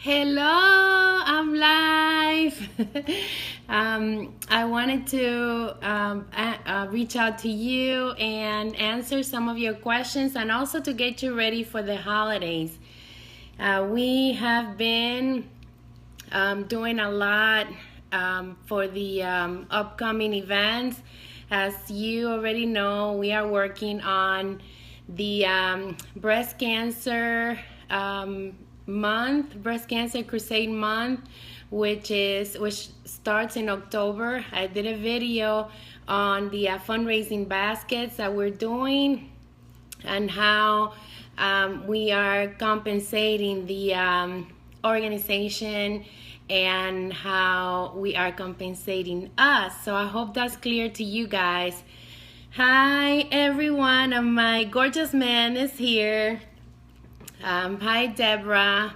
Hello, I'm live. I wanted to reach out to you and answer some of your questions and also to get you ready for the holidays. We have been doing a lot for the upcoming events. As you already know, we are working on the breast cancer month, breast cancer crusade month, which starts in October. I did a video on the fundraising baskets that we're doing and how we are compensating the organization and how we are compensating us. So I hope that's clear to you guys. Hi everyone, and my gorgeous man is here. Hi Deborah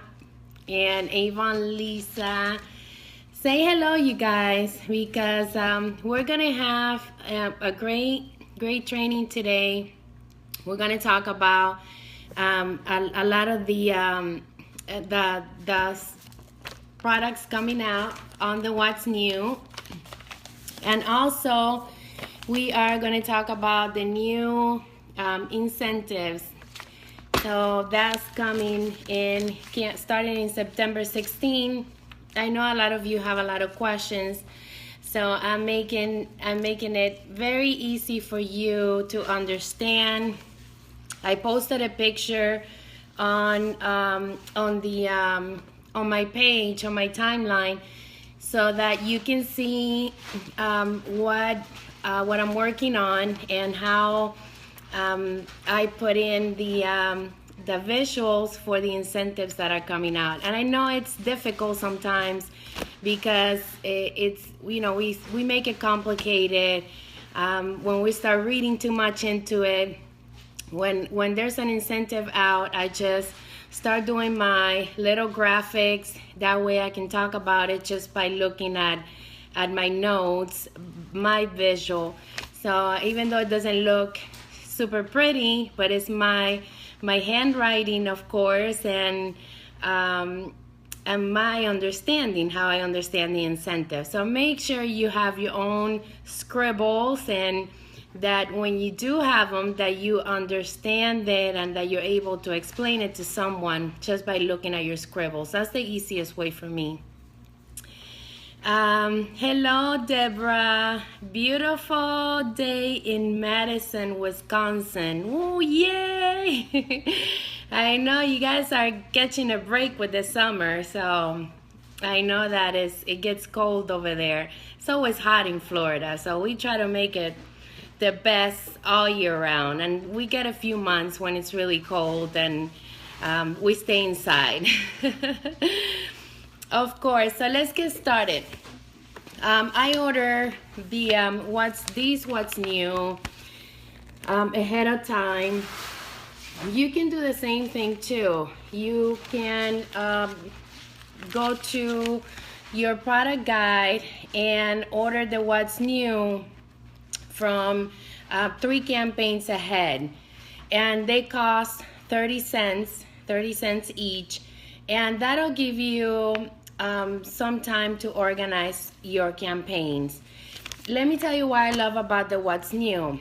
and Avon Lisa. Say hello you guys, because we're gonna have a great training today. We're gonna talk about a lot of the products coming out on the what's new, and also we are going to talk about the new incentives. So that's coming in, starting in September 16. I know a lot of you have a lot of questions, so I'm making it very easy for you to understand. I posted a picture on my page, on my timeline, so that you can see what I'm working on and how I put in the visuals for the incentives that are coming out. And I know it's difficult sometimes because we make it complicated when we start reading too much into it. When there's an incentive out, I just start doing my little graphics. That way I can talk about it just by looking at my notes, my visual. So even though it doesn't look super pretty, but it's my handwriting, of course, and my understanding, how I understand the incentive. So make sure you have your own scribbles, and that when you do have them, that you understand it and that you're able to explain it to someone just by looking at your scribbles. That's the easiest way for me. Hello, Deborah. Beautiful day in Madison, Wisconsin. Oh, yay! I know you guys are catching a break with the summer, so I know that it gets cold over there. It's always hot in Florida, so we try to make it the best all year round, and we get a few months when it's really cold and we stay inside. Of course. So let's get started. I order the what's new ahead of time. You can do the same thing too. You can go to your product guide and order the what's new from 3 campaigns ahead, and they cost 30 cents each, and that'll give you some time to organize your campaigns. Let me tell you what I love about the what's new.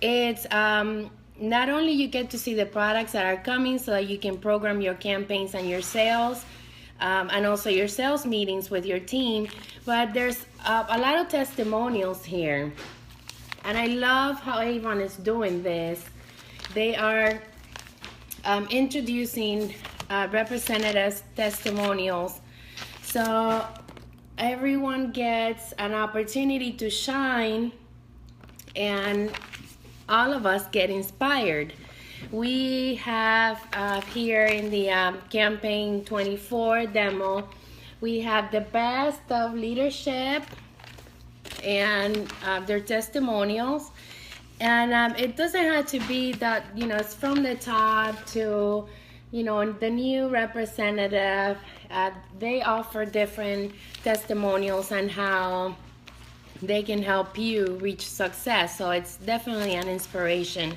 It's not only you get to see the products that are coming so that you can program your campaigns and your sales, and also your sales meetings with your team, but there's a lot of testimonials here. And I love how Avon is doing this. They are introducing representatives' testimonials. So everyone gets an opportunity to shine, and all of us get inspired. We have here in the campaign 24 demo, we have the best of leadership and their testimonials, and it doesn't have to be that it's from the top to the new representative. They offer different testimonials and how they can help you reach success, so it's definitely an inspiration.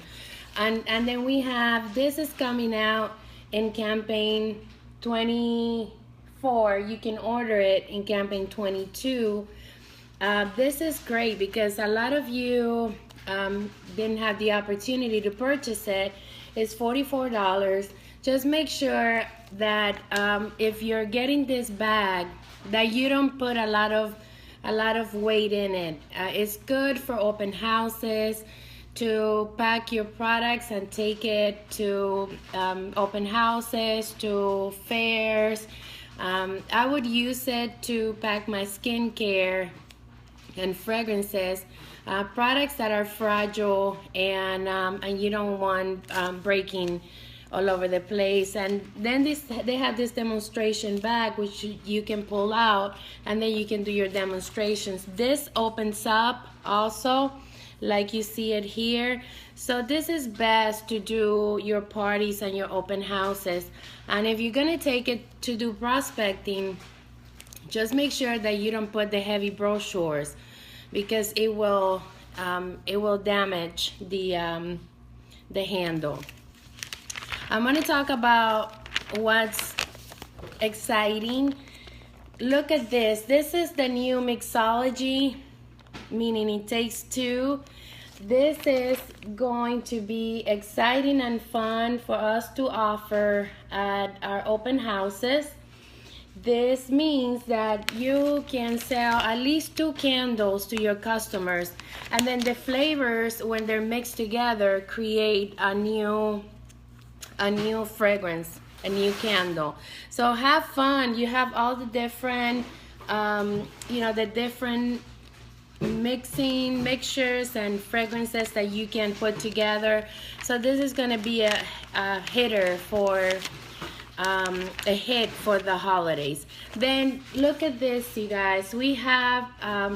And then we have, this is coming out in campaign 24 24, you can order it in campaign 22. This is great because a lot of you didn't have the opportunity to purchase it. It's $44. Just make sure that if you're getting this bag, that you don't put a lot of weight in it. It's good for open houses, to pack your products and take it to open houses, to fairs. I would use it to pack my skincare and fragrances, products that are fragile and you don't want breaking all over the place. And then they have this demonstration bag which you can pull out, and then you can do your demonstrations. This opens up also, like you see it here. So this is best to do your parties and your open houses. And if you're gonna take it to do prospecting, just make sure that you don't put the heavy brochures, because it will damage the handle. I'm gonna talk about what's exciting. Look at this. This is the new mixology, meaning it takes two. This is going to be exciting and fun for us to offer at our open houses. This means that you can sell at least 2 candles to your customers, and then the flavors, when they're mixed together, create a new fragrance, a new candle. So have fun. You have all the different the different mixtures and fragrances that you can put together. So this is going to be a hitter for a hit for the holidays. Then look at this, you guys. We have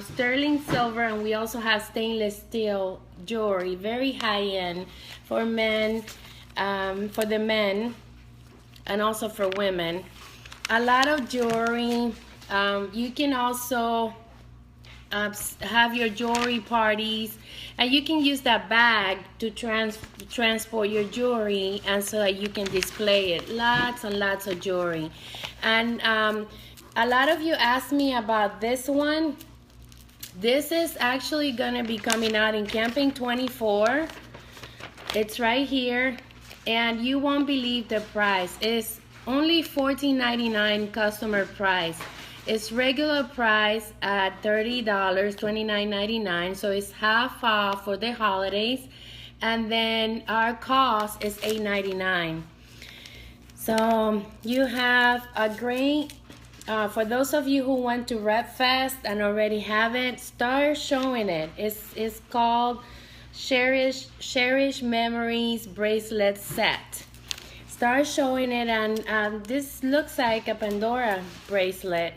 sterling silver, and we also have stainless steel jewelry, very high end for men, for the men, and also for women. A lot of jewelry. You can also have your jewelry parties, and you can use that bag to transport your jewelry, and so that you can display it. Lots and lots of jewelry. And a lot of you asked me about this one. This is actually gonna be coming out in campaign 24. It's right here, and you won't believe the price. It's only $14.99 customer price. It's regular price at $30, $29.99, so it's half off for the holidays. And then our cost is $8.99. So you have a great, for those of you who went to Rep Fest and already have it, start showing it. It's called Cherish Memories Bracelet Set. Start showing it, and this looks like a Pandora bracelet.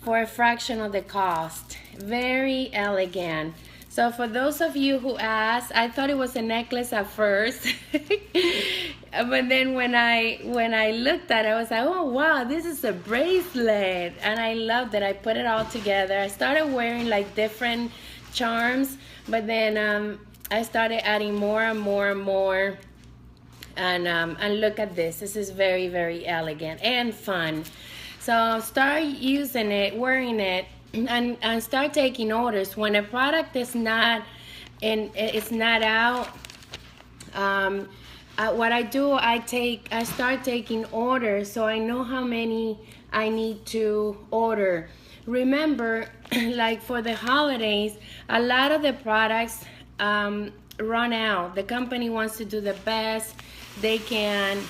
For a fraction of the cost. Very elegant. So for those of you who asked, I thought it was a necklace at first. But then when I looked at it, I was like, oh wow, this is a bracelet. And I loved it. I put it all together. I started wearing like different charms, but then I started adding more and more and more. And look at this. This is very, very elegant and fun. So start using it, wearing it, and start taking orders. When a product is not out, what I do, I start taking orders, so I know how many I need to order. Remember, like for the holidays, a lot of the products run out. The company wants to do the best they can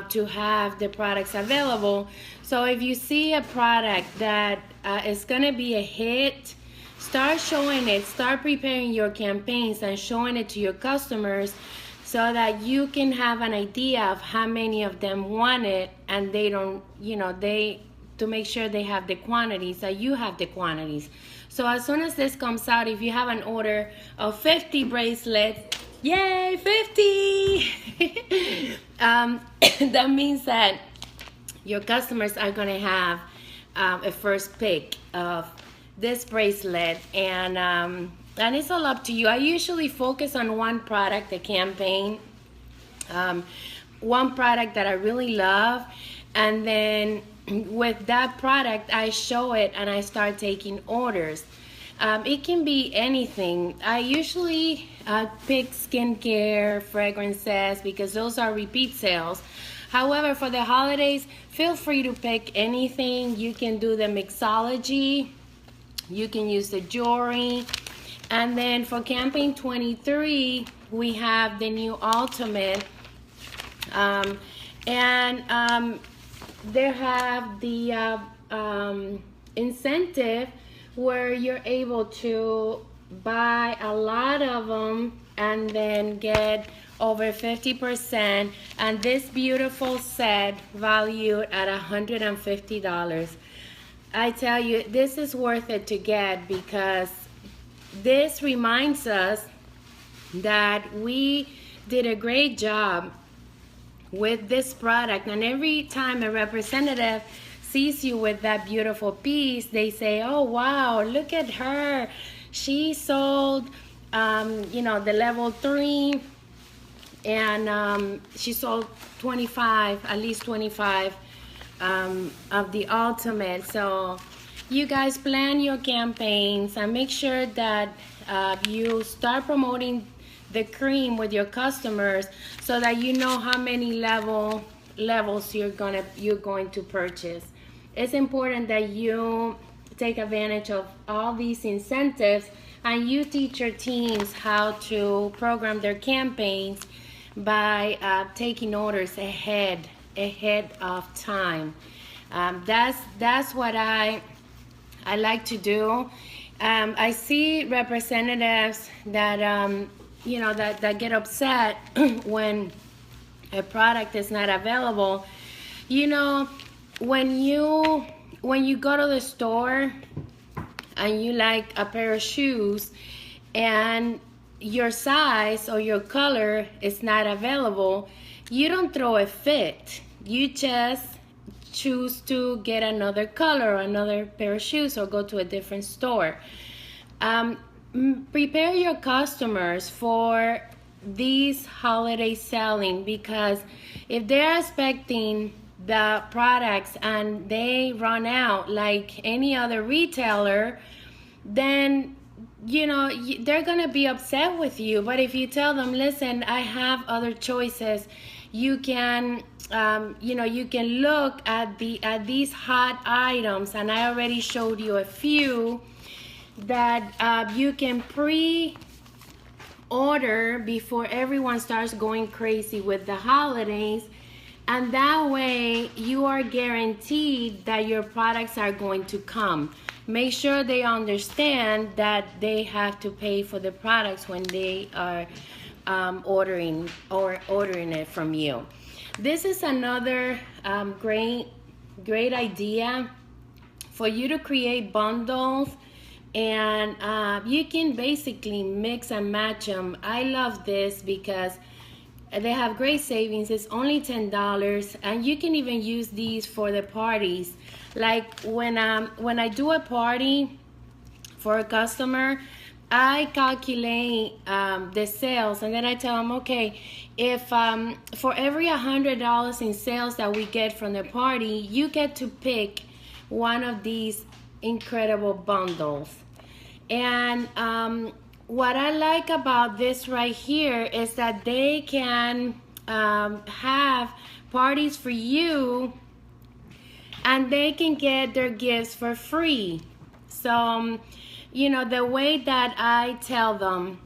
to have the products available. So if you see a product that is going to be a hit, start showing it. Start preparing your campaigns and showing it to your customers, so that you can have an idea of how many of them want it, and they don't, to make sure they have the quantities, that you have the quantities. So as soon as this comes out, if you have an order of 50 bracelets, yay, 50! That means that your customers are going to have a first pick of this bracelet, and it's all up to you. I usually focus on one product, a campaign. one product that I really love, and then with that product I show it and I start taking orders. It can be anything. I usually pick skincare, fragrances, because those are repeat sales. However, for the holidays, feel free to pick anything. You can do the mixology, you can use the jewelry. And then for campaign 23, we have the new ultimate. They have the incentive where you're able to buy a lot of them and then get over 50%, and this beautiful set valued at $150. I tell you, this is worth it to get, because this reminds us that we did a great job with this product, and every time a representative sees you with that beautiful piece, they say, oh wow, look at her, she sold the level 3, and she sold 25, at least 25 of the ultimate. So you guys plan your campaigns and make sure that you start promoting the cream with your customers, so that you know how many levels you're going to purchase. It's important that you take advantage of all these incentives, and you teach your teams how to program their campaigns by taking orders ahead of time. That's what I like to do. I see representatives that that get upset when a product is not available. When you go to the store and you like a pair of shoes and your size or your color is not available, you don't throw a fit. You just choose to get another color, another pair of shoes, or go to a different store. Prepare your customers for these holiday selling, because if they're expecting the products and they run out like any other retailer, then they're gonna be upset with you. But if you tell them, listen, I have other choices, you can you can look at these hot items, and I already showed you a few that you can pre-order before everyone starts going crazy with the holidays, and that way you are guaranteed that your products are going to come. Make sure they understand that they have to pay for the products when they are ordering it from you. This is another great idea for you to create bundles, and you can basically mix and match them. I love this because they have great savings. It's only $10, and you can even use these for the parties. Like when I do a party for a customer, I calculate the sales, and then I tell them, okay, if for every $100 in sales that we get from the party, you get to pick one of these incredible bundles. And what I like about this right here is that they can have parties for you, and they can get their gifts for free. So the way that I tell them,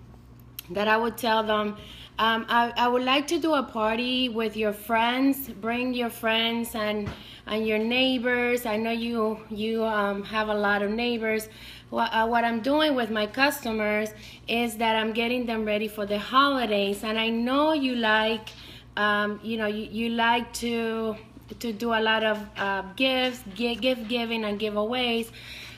that I would tell them, I would like to do a party with your friends. Bring your friends and your neighbors. I know you have a lot of neighbors. What I'm doing with my customers is that I'm getting them ready for the holidays, and I know you like you like to do a lot of gifts, gift giving and giveaways.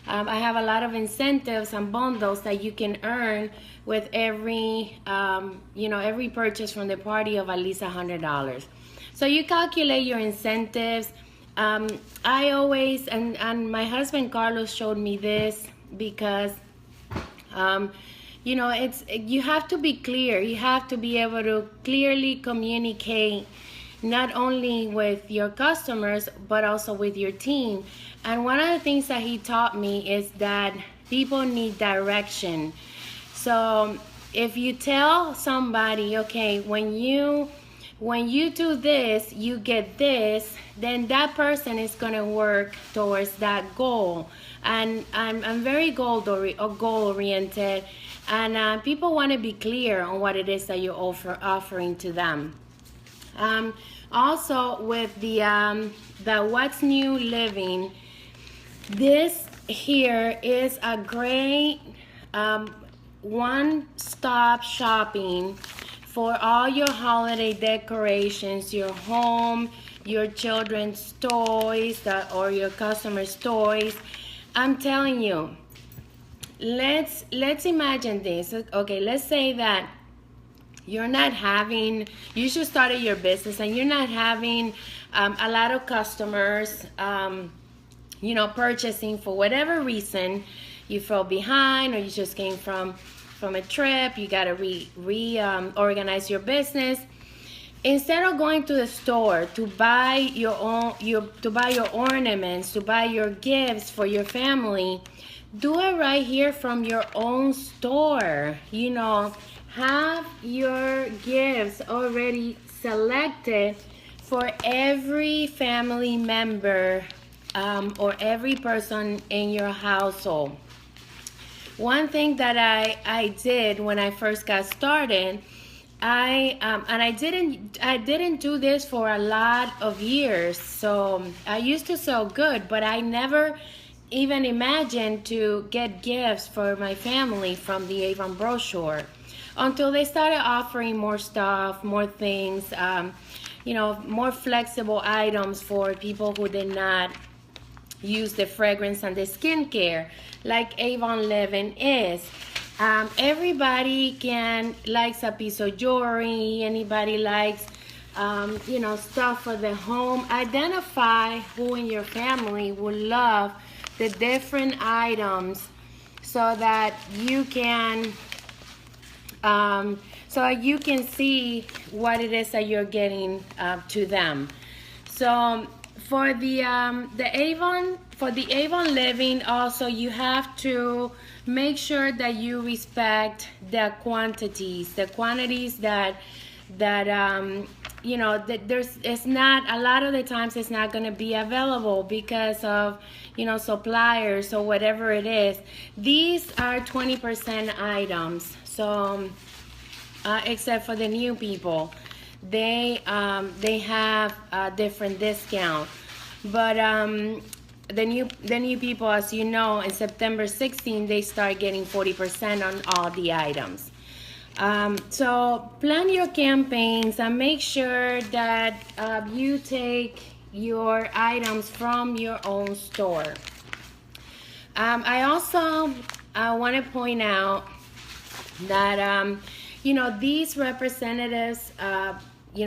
I have a lot of incentives and bundles that you can earn with every every purchase from the party of at least $100. So you calculate your incentives. I always, and my husband Carlos showed me this, because you have to be clear. You have to be able to clearly communicate not only with your customers, but also with your team. And one of the things that he taught me is that people need direction. So if you tell somebody, okay, when you do this, you get this, then that person is going to work towards that goal. And I'm very goal oriented, and people want to be clear on what it is that you're offering to them. Also with the What's New Living, this here is a great one-stop shopping for all your holiday decorations, your home, your children's toys, or your customers' toys. I'm telling you, let's imagine this. Okay, let's say that you just started your business and you're not having a lot of customers, purchasing for whatever reason. You fell behind, or you just came from a trip. You got to reorganize your business. Instead of going to the store to buy your ornaments, to buy your gifts for your family, do it right here from your own store. Have your gifts already selected for every family member or every person in your household. One thing that I did when I first got started, I didn't do this for a lot of years. So I used to sell good, but I never even imagined to get gifts for my family from the Avon brochure until they started offering more stuff, more things, more flexible items for people who did not use the fragrance and the skincare like Avon Living is. Everybody likes a piece of jewelry. Anybody likes, stuff for the home. Identify who in your family will love the different items so that you can see what it is that you're getting to them. So for the Avon Living, also you have to make sure that you respect the quantities that it's not, a lot of the times it's not going to be available because of suppliers or whatever it is. These are 20% items, so except for the new people, they have a different discount. But the new people, as you know, in September 16, they start getting 40% on all the items. So plan your campaigns and make sure that you take your items from your own store. I also want to point out that these representatives,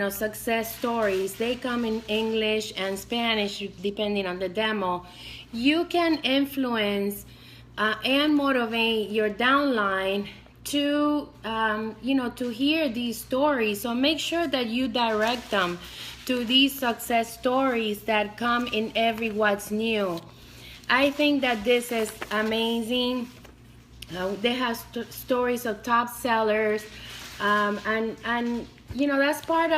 success stories, they come in English and Spanish depending on the demo. You can influence and motivate your downline to hear these stories. So make sure that you direct them to these success stories that come in every What's New. I think that this is amazing. They have stories of top sellers, and that's part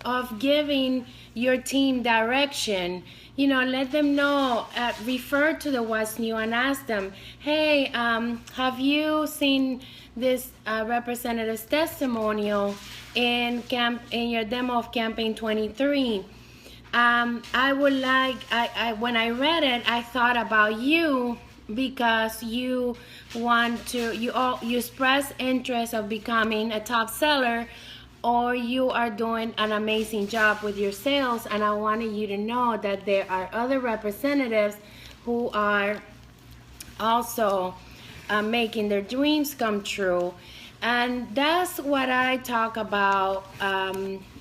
of giving your team direction. Let them know, refer to the What's New and ask them, hey, have you seen this representative's testimonial in your demo of campaign 23? I would like, when I read it, I thought about you because you express interest of becoming a top seller, or you are doing an amazing job with your sales, and I wanted you to know that there are other representatives who are also making their dreams come true. And that's what I talk about,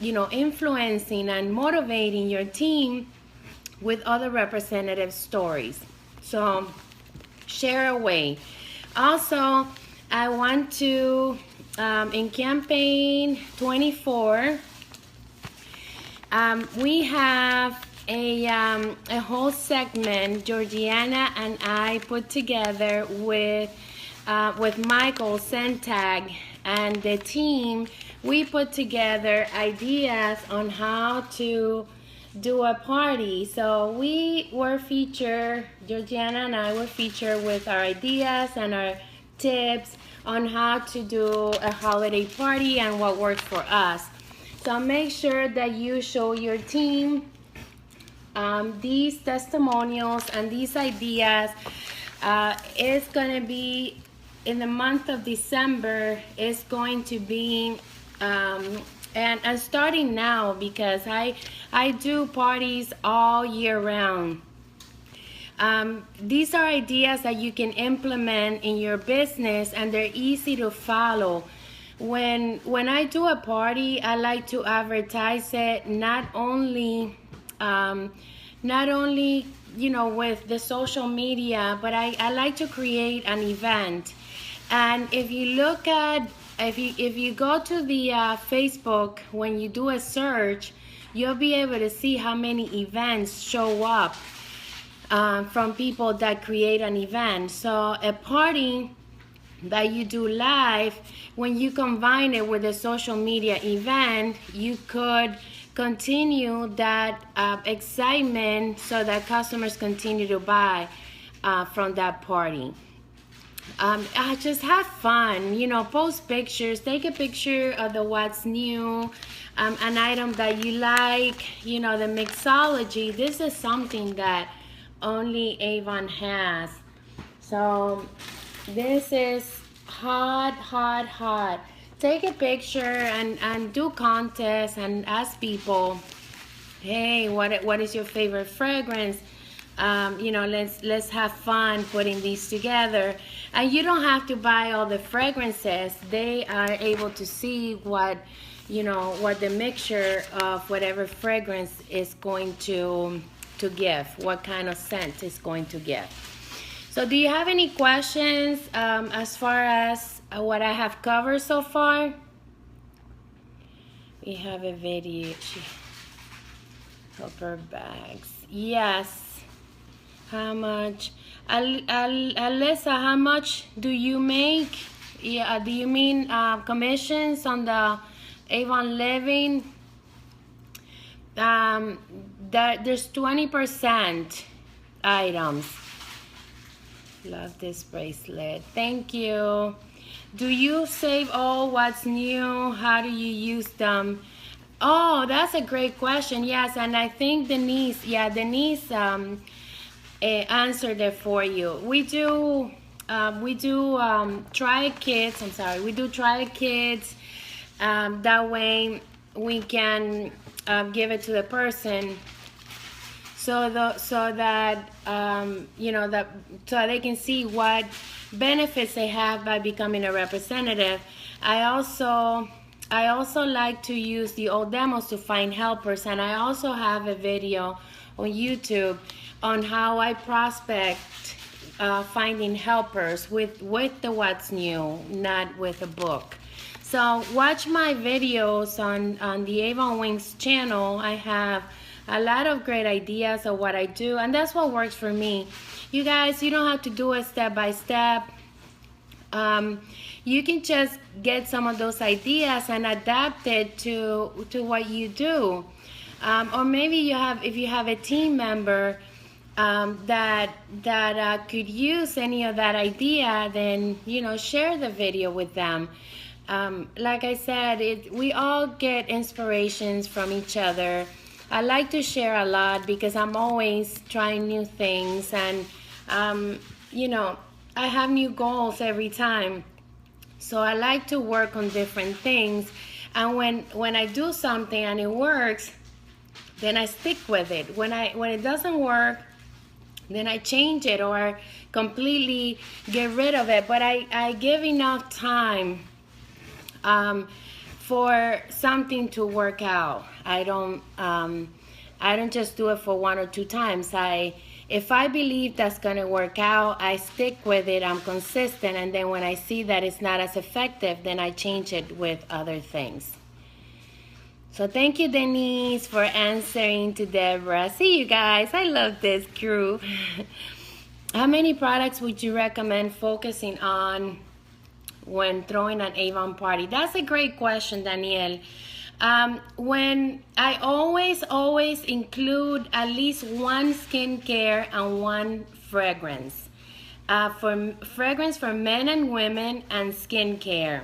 influencing and motivating your team with other representative stories. So share away. Also, I want to, in campaign 24, We have a whole segment Georgiana and I put together with Michael Sentag and the team. We put together ideas on how to do a party. So we were featured, Georgiana and I were featured with our ideas and our tips on how to do a holiday party and what works for us. So make sure that you show your team these testimonials and these ideas. It's going to be in the month of December. It's going to be and starting now, because I do parties all year round. These are ideas that you can implement in your business, and they're easy to follow. When I do a party, I like to advertise it not only with the social media, but I like to create an event. And if you look at, if you go to the Facebook, when you do a search, you'll be able to see how many events show up from people that create an event. So a party that you do live, when you combine it with a social media event, you could continue that excitement so that customers continue to buy from that party. Just have fun, post pictures, take a picture of the what's new, an item that you like, the mixology. This is something that only Avon has. So this is hot. Take a picture and do contests and ask people, hey, what is your favorite fragrance? Let's have fun putting these together. And you don't have to buy all the fragrances. They are able to see what the mixture of whatever fragrance is going to give, what kind of scent is going to give. So do you have any questions as far as what I have covered so far? We have a video. Helper bags. Yes. How much? Alyssa, how much do you make? Yeah, do you mean commissions on the Avon Living? There's 20% items. Love this bracelet. Thank you. Do you save all what's new? How do you use them? Oh, that's a great question. Yes, and I think Denise answered it for you. We do trial kits. We do trial kits. That way we can give it to the person, so that they can see what benefits they have by becoming a representative. I also like to use the old demos to find helpers, and I also have a video on YouTube on how I prospect finding helpers with the what's new, not with a book. So watch my videos on the Avon Wings channel. I have a lot of great ideas of what I do, and that's what works for me. You guys, you don't have to do it step by step. You can just get some of those ideas and adapt it to what you do. Or maybe if you have a team member that could use any of that idea, then share the video with them. Like I said, we all get inspirations from each other. I like to share a lot because I'm always trying new things, and I have new goals every time. So I like to work on different things, and when I do something and it works, then I stick with it. When it doesn't work, then I change it or completely get rid of it. But I give enough time for something to work out. I don't just do it for one or two times. If I believe that's gonna work out, I stick with it. I'm consistent, and then when I see that it's not as effective, then I change it with other things. So thank you, Denise, for answering to Deborah. See you guys. I love this crew. How many products would you recommend focusing on when throwing an Avon party? That's a great question, Danielle. When I always include at least one skincare and one fragrance. For fragrance for men and women and skincare.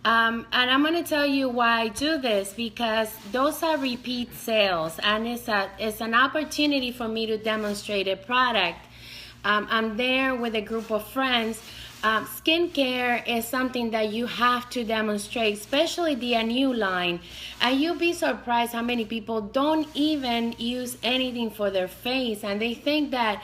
And I'm going to tell you why I do this, because those are repeat sales, and it's an opportunity for me to demonstrate a product. I'm there with a group of friends. Skincare is something that you have to demonstrate, especially the new line. And you'll be surprised how many people don't even use anything for their face, and they think that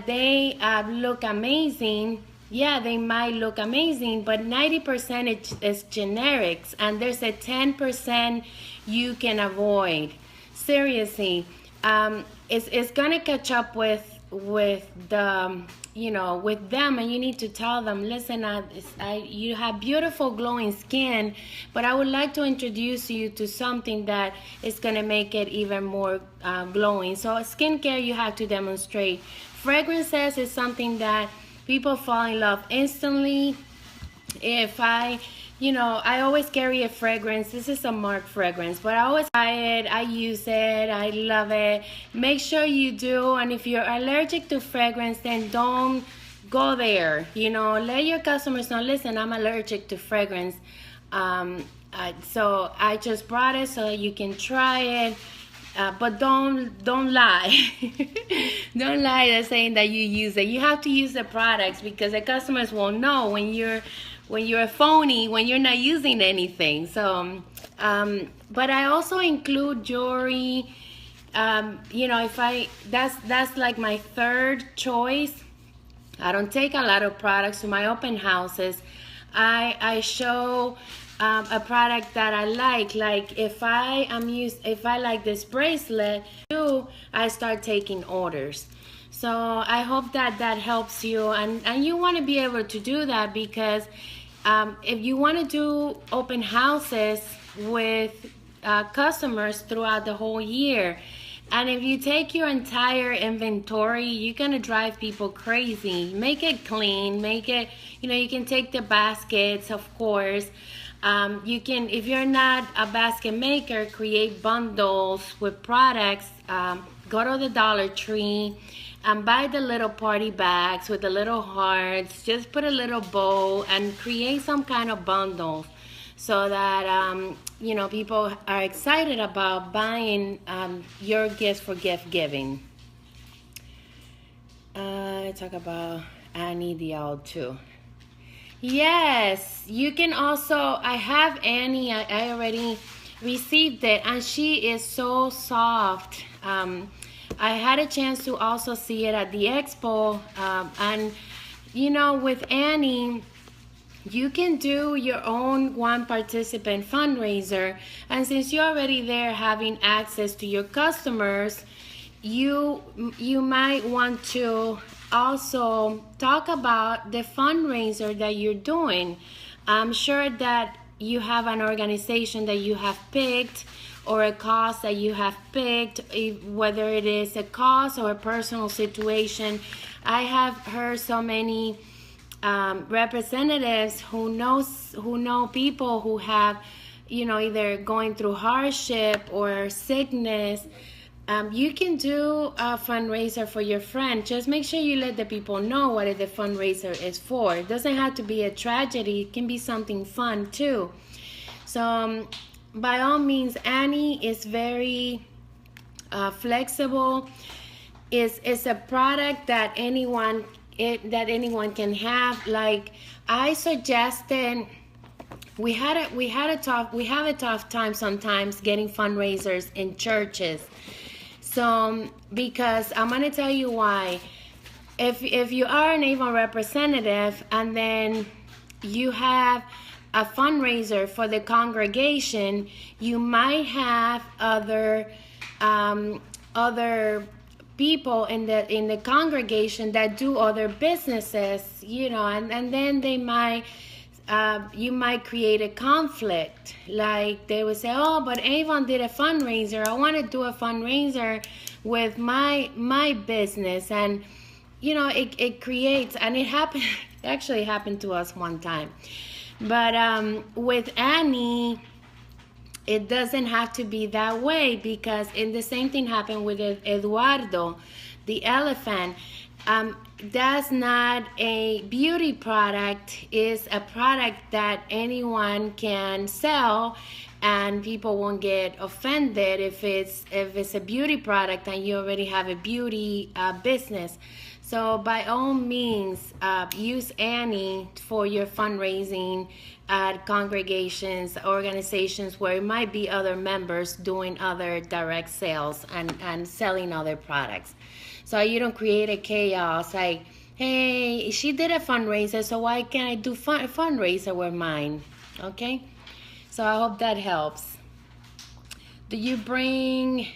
they look amazing. Yeah, they might look amazing, but 90% is generics, and there's a 10% you can avoid. Seriously, it's gonna catch up with the with them, and you need to tell them, listen, you have beautiful glowing skin, but I would like to introduce you to something that is gonna make it even more glowing. So skincare, you have to demonstrate. Fragrances is something that people fall in love instantly. If I always carry a fragrance. This is a Marc fragrance, but I always buy it, I use it, I love it. Make sure you do, and if you're allergic to fragrance, then don't go there. Let your customers know, listen, I'm allergic to fragrance. So I just brought it so that you can try it. But don't lie. Don't lie to saying that you use it. You have to use the products, because the customers will know when you're a phony, when you're not using anything. So, but I also include jewelry. That's like my third choice. I don't take a lot of products to my open houses. I show a product that I like if I like this bracelet, I start taking orders. So I hope that helps you, and you want to be able to do that, because if you want to do open houses with customers throughout the whole year, and if you take your entire inventory, you're gonna drive people crazy. Make it clean, make it, you can take the baskets, of course. You can, if you're not a basket maker, create bundles with products. Go to the Dollar Tree and buy the little party bags with the little hearts. Just put a little bow and create some kind of bundle, so that people are excited about buying your gifts for gift giving. Talk about Annie Dial too. Yes, you can also, I have Annie, I already received it, and she is so soft. I had a chance to also see it at the expo, and with Annie, you can do your own one participant fundraiser, and since you're already there having access to your customers, you might want to also talk about the fundraiser that you're doing. I'm sure that you have an organization that you have picked, or a cause that you have picked, whether it is a cause or a personal situation. I have heard so many representatives who know people who have either going through hardship or sickness. You can do a fundraiser for your friend. Just make sure you let the people know what the fundraiser is for. It doesn't have to be a tragedy. It can be something fun too. So by all means, Annie is very flexible. It's a product that anyone can have. Like I suggested, we have a tough time sometimes getting fundraisers in churches. So, because I'm going to tell you why. If you are an Avon representative and then you have a fundraiser for the congregation, you might have other people in the congregation that do other businesses, and then they might you might create a conflict. Like they would say, oh, but Avon did a fundraiser. I want to do a fundraiser with my business. And, you know, it creates, and it happened, actually happened to us one time. But with Annie, it doesn't have to be that way, because the same thing happened with Eduardo, the elephant. That's not a beauty product. It's a product that anyone can sell, and people won't get offended if it's a beauty product and you already have a beauty business. So by all means, use Annie for your fundraising at congregations, organizations where it might be other members doing other direct sales and selling other products. So you don't create a chaos like, hey, she did a fundraiser, so why can't I do a fundraiser with mine? Okay? So I hope that helps. Do you bring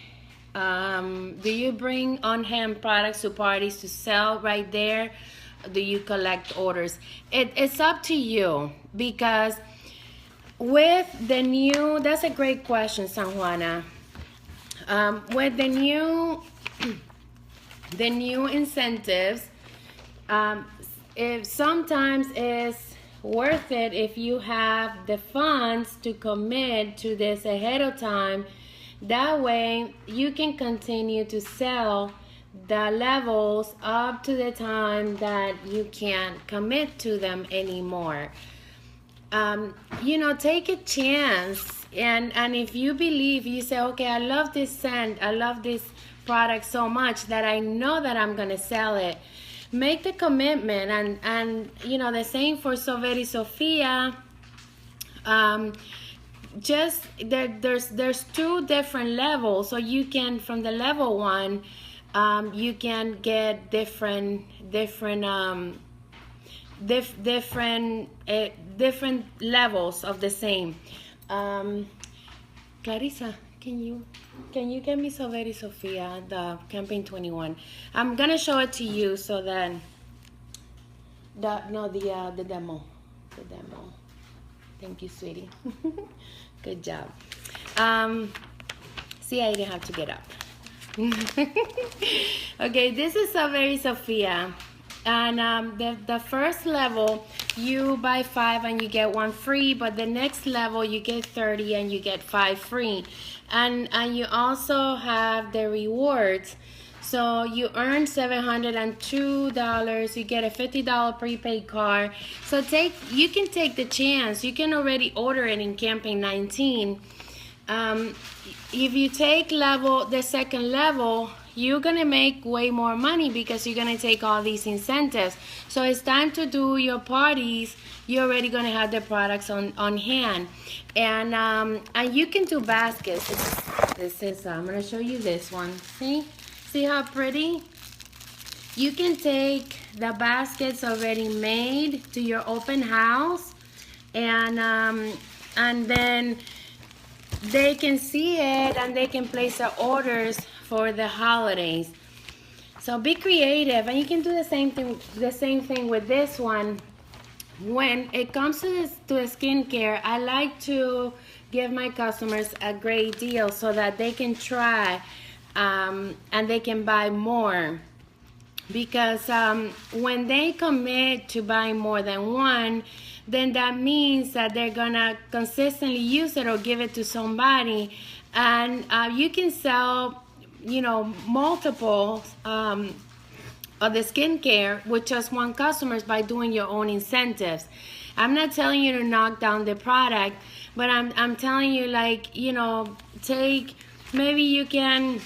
on-hand products to parties to sell right there? Do you collect orders? It's up to you, because with the new, that's a great question, San Juana. With the new incentives, if sometimes it's worth it if you have the funds to commit to this ahead of time. That way you can continue to sell the levels up to the time that you can't commit to them anymore. You know, take a chance, and if you believe, you say, okay, I love this scent, I love this product so much that I know that I'm gonna sell it. Make the commitment, and you know, the same for Soveri Sofia. Just there's two different levels, so you can, from the level one, you can get different levels of the same. Clarissa, can you get me Soveri Sofia, the campaign 21? I'm gonna show it to you so that the demo. Thank you, sweetie. Good job. See, I didn't have to get up. Okay, this is Soveri Sofia, and the first level, you buy 5 and you get 1 free, but the next level you get 30 and you get 5 free, and you also have the rewards. So you earn $702, you get a $50 prepaid card. So you can take the chance. You can already order it in campaign 19. If you take the second level, you're gonna make way more money because you're gonna take all these incentives. So it's time to do your parties. You're already gonna have the products on hand, and you can do baskets. This is I'm gonna show you this one. See how pretty? You can take the baskets already made to your open house, and then they can see it and they can place their orders for the holidays. So be creative, and you can do the same thing with this one. When it comes to skincare, I like to give my customers a great deal so that they can try and they can buy more. Because when they commit to buying more than one, then that means that they're gonna consistently use it or give it to somebody, and you can sell, you know, multiple of the skincare with just one customer by doing your own incentives. I'm not telling you to knock down the product, but I'm telling you, like, you know, maybe you can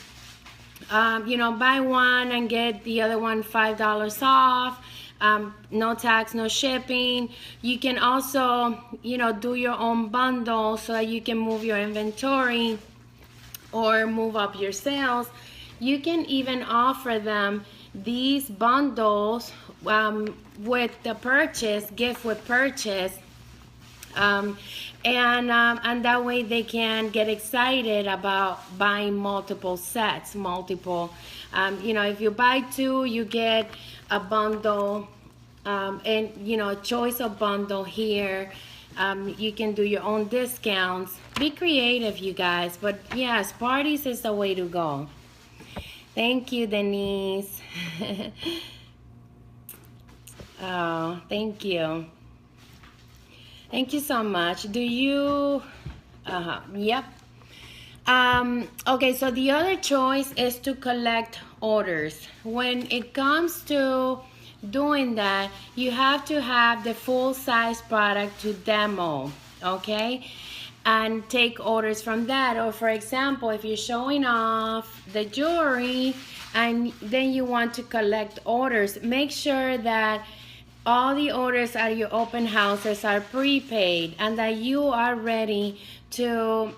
you know, buy one and get the other one $5 off. No tax, no shipping. You can also, you know, do your own bundle so that you can move your inventory or move up your sales. You can even offer them these bundles with the purchase, gift with purchase, and that way they can get excited about buying multiple sets, you know, if you buy 2, you get a bundle and choice of bundle here. You can do your own discounts. Be creative, you guys. But yes, parties is the way to go. Thank you, Denise. Oh, thank you. Thank you so much. Do you? Yep. Okay, so the other choice is to collect orders. When it comes to doing that, you have to have the full size product to demo, okay? And take orders from that. Or for example, if you're showing off the jewelry and then you want to collect orders, make sure that all the orders at your open houses are prepaid and that you are ready to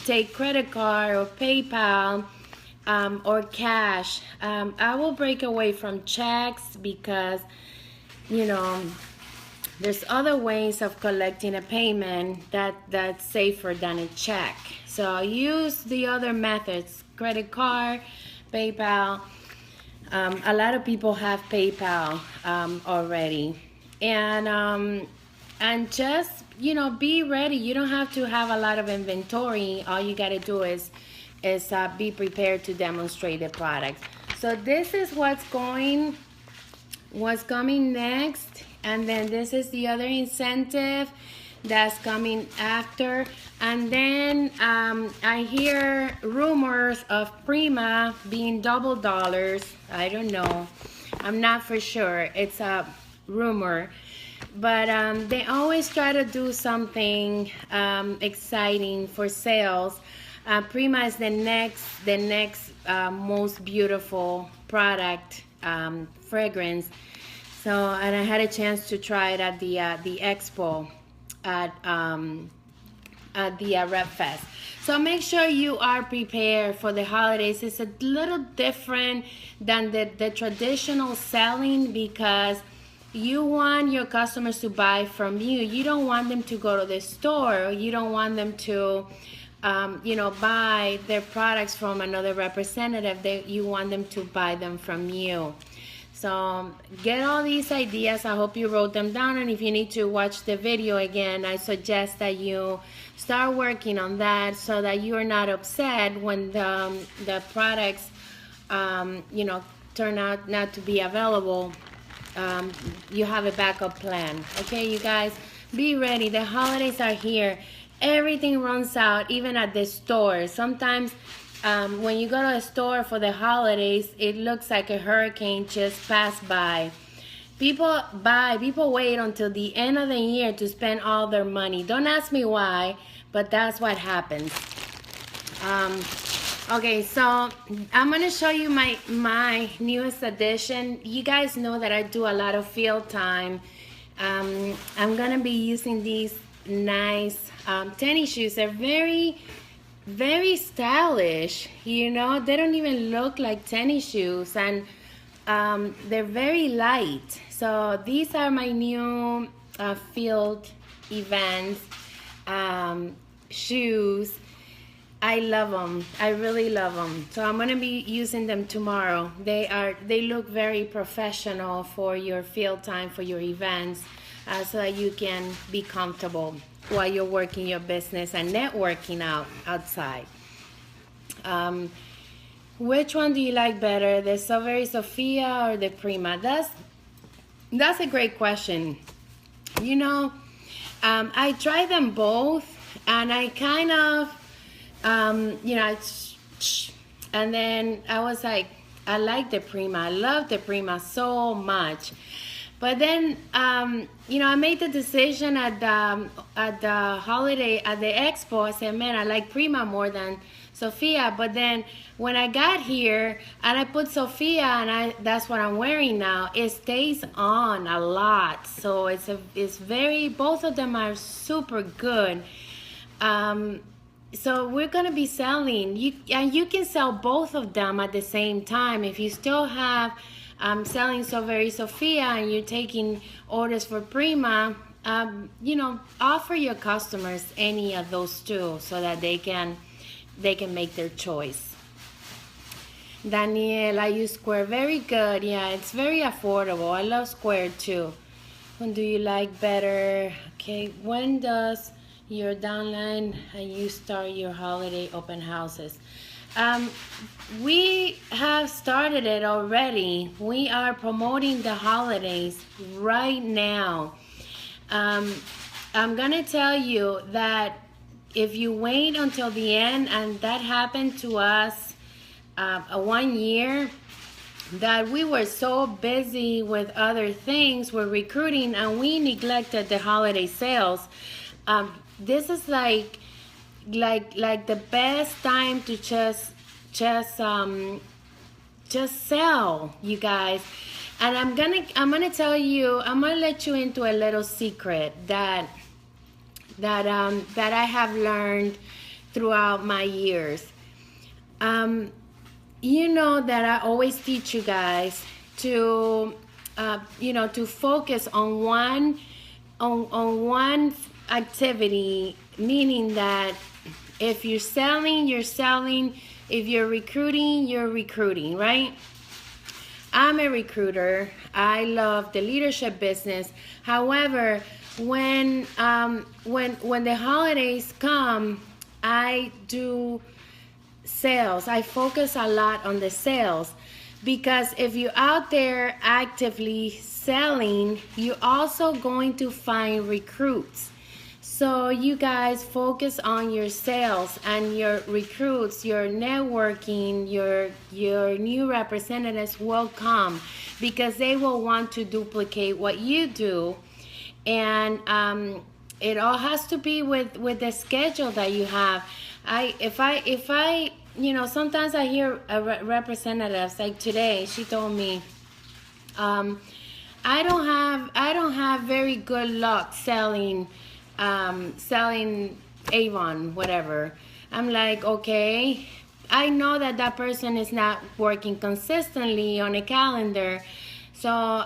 take credit card or PayPal or cash. I will break away from checks because, there's other ways of collecting a payment that's safer than a check. So use the other methods, credit card, PayPal. A lot of people have PayPal already. And just, be ready. You don't have to have a lot of inventory. All you got to do is be prepared to demonstrate the product. So this is what's coming next. And then this is the other incentive that's coming after. And then I hear rumors of Prima being double dollars. I don't know. I'm not for sure. It's a rumor. But they always try to do something exciting for sales. Prima is the next most beautiful product, fragrance. So, and I had a chance to try it at the expo at the Rep Fest. So make sure you are prepared for the holidays. It's a little different than the traditional selling because you want your customers to buy from you. You don't want them to go to the store. You don't want them to buy their products from another representative. You want them to buy them from you. So get all these ideas. I hope you wrote them down. And if you need to watch the video again, I suggest that you start working on that so that you are not upset when the products, turn out not to be available. You have a backup plan. Okay, you guys, be ready. The holidays are here. Everything runs out, even at the store. Sometimes when you go to a store for the holidays, it looks like a hurricane just passed by. People wait until the end of the year to spend all their money. Don't ask me why, but that's what happens. Okay, so I'm gonna show you my newest addition. You guys know that I do a lot of field time. I'm gonna be using these nice tennis shoes. They're very, very stylish. They don't even look like tennis shoes, and they're very light. So these are my new field events shoes. I love them. I really love them. So I'm gonna be using them tomorrow. They look very professional for your field time, for your events, so that you can be comfortable while you're working your business and networking outside. Which one do you like better, the Strawberry Sophia or the Prima? That's a great question. I tried them both, and I kind of, and then I was like, I like the Prima. I love the Prima so much. But then, I made the decision at the holiday, at the expo. I said, man, I like Prima more than Sophia. But then when I got here and I put Sophia, and that's what I'm wearing now, it stays on a lot. So both of them are super good. So we're gonna be selling. You can sell both of them at the same time. If you still have selling Strawberry Sophia and you're taking orders for Prima, offer your customers any of those two so that they can make their choice. Daniel, I use Square. Very good. Yeah, it's very affordable. I love Square too. When do you like better? Okay, when does your downline and you start your holiday open houses? We have started it already. We are promoting the holidays right now. I'm gonna tell you that if you wait until the end, and that happened to us 1 year, that we were so busy with other things, with recruiting, and we neglected the holiday sales. This is like the best time to just sell, you guys. And I'm gonna tell you, I'm gonna let you into a little secret that I have learned throughout my years. You know that I always teach you guys to to focus on one activity, meaning that if you're selling, you're selling. If you're recruiting, you're recruiting, right? I'm a recruiter. I love the leadership business. However, when the holidays come, I do sales. I focus a lot on the sales, because if you're out there actively selling, you're also going to find recruits. So you guys focus on your sales and your recruits, your networking, your new representatives will come, because they will want to duplicate what you do. And it all has to be with the schedule that you have. If I sometimes I hear representatives like today. She told me, I don't have very good luck selling Avon, whatever. I'm like, okay, I know that person is not working consistently on a calendar, so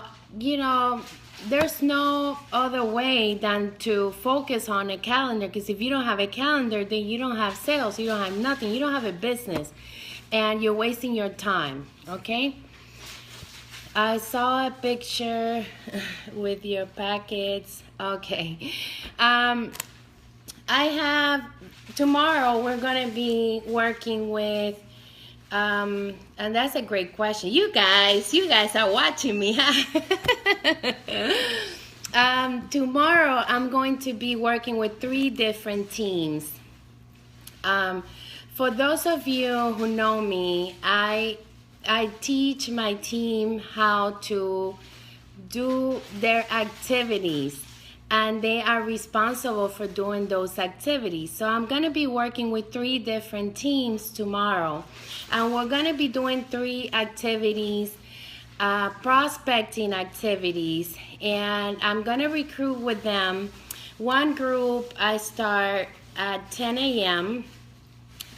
there's no other way than to focus on a calendar, because if you don't have a calendar, then you don't have sales, you don't have nothing, you don't have a business, and you're wasting your time. Okay, I saw a picture with your packets. Okay, I have tomorrow we're gonna be working with and that's a great question. You guys are watching me, huh? Tomorrow I'm going to be working with 3 different teams. For those of you who know me, I teach my team how to do their activities, and they are responsible for doing those activities. So I'm going to be working with 3 different teams tomorrow, and we're going to be doing 3 activities, prospecting activities, and I'm going to recruit with them. One group I start at 10 a.m.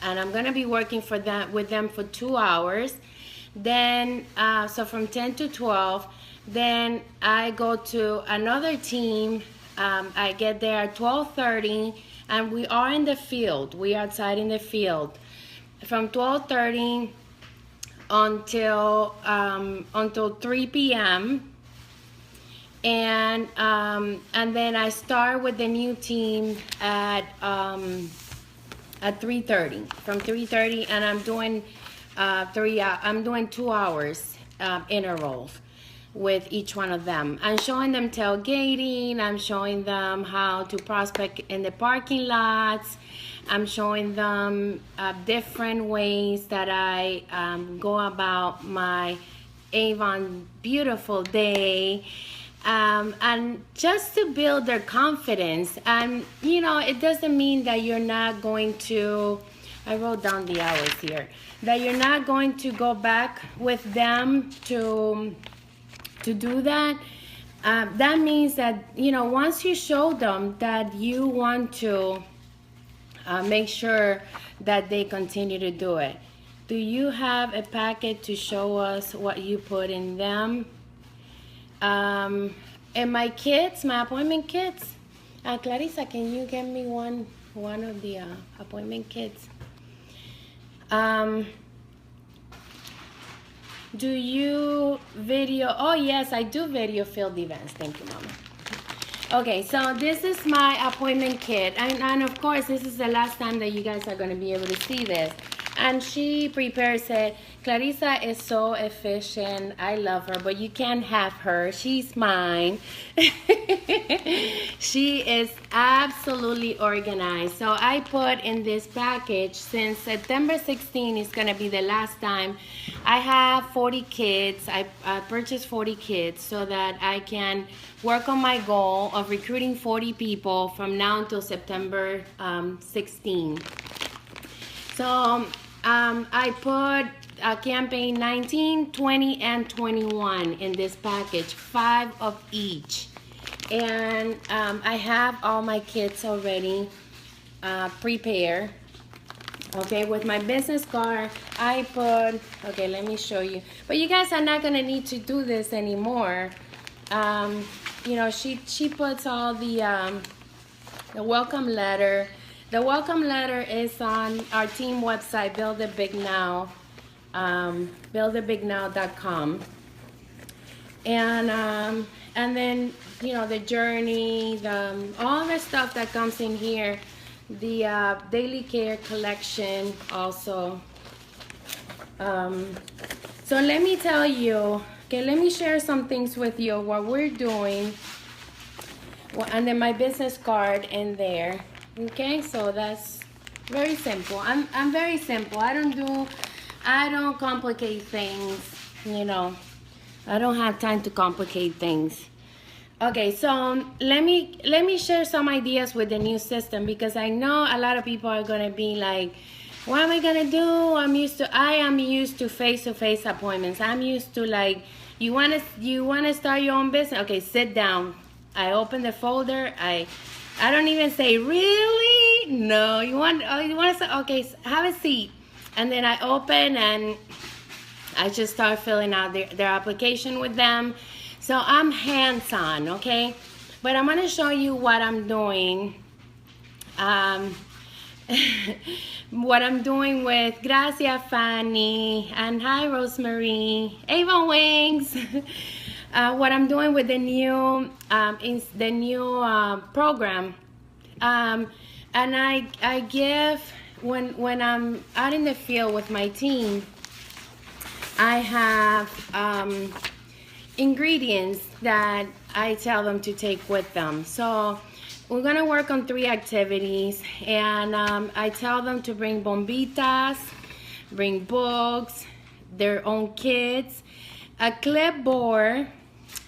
and I'm going to be working with them for 2 hours. Then so from 10 to 12, then I go to another team. I get there at 12:30, and we are in the field. We are outside in the field from 12:30 until 3 p.m. And then I start with the new team at 3:30. From 3:30, and I'm doing I'm doing 2 hours intervals with each one of them. I'm showing them tailgating. I'm showing them how to prospect in the parking lots. I'm showing them different ways that I go about my Avon beautiful day, and just to build their confidence. And it doesn't mean that you're not going to, I wrote down the hours here, that you're not going to go back with them to do that. That means that once you show them that you want to make sure that they continue to do it. Do you have a packet to show us what you put in them? And my kits, my appointment kits, Clarissa, can you get me one of the appointment kits? Do you video? Oh yes, I do video field events. Thank you, Mama. Okay, so this is my appointment kit, and of course this is the last time that you guys are going to be able to see this. And she prepares it. Clarissa is so efficient. I love her, but you can't have her. She's mine. She is absolutely organized. So I put in this package, since September 16 is going to be the last time, I have 40 kits. I purchased 40 kits so that I can work on my goal of recruiting 40 people from now until September 16. So I put campaign 19, 20, and 21 in this package, 5 of each. And I have all my kits already prepared. Okay, with my business card, I put, okay, let me show you. But you guys are not gonna need to do this anymore. You know, she puts all the welcome letter. The welcome letter is on our team website, Build It Big Now, builditbignow.com. And then, you know, the journey, all the stuff that comes in here, the daily care collection also. So let me tell you, okay, let me share some things with you, what we're doing. Well, and then my business card in there. Okay, so that's very simple. I'm very simple. I don't complicate things, you know. I don't have time to complicate things. Okay, so let me share some ideas with the new system, because I know a lot of people are gonna be like, what am I gonna do? I am used to face-to-face appointments. I'm used to, like, you wanna start your own business? Okay, sit down. I open the folder. I don't even say, really? No, you want to say, okay, have a seat. And then I open and I just start filling out their application with them. So I'm hands-on, okay? But I'm going to show you what I'm doing. What I'm doing with Gracia, Fanny, and hi, Rosemary, Ava Wings. What I'm doing with the new program, and I give, when I'm out in the field with my team, I have ingredients that I tell them to take with them. So we're gonna work on 3 activities, and I tell them to bring bombitas, bring books, their own kits, a clipboard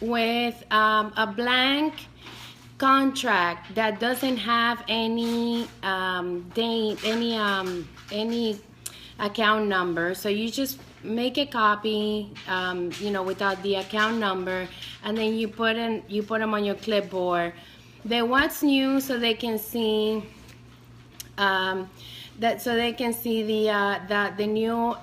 with a blank contract that doesn't have any any account number. So you just make a copy, you know, without the account number, and then you put them on your clipboard. Then what's new, so they can see the new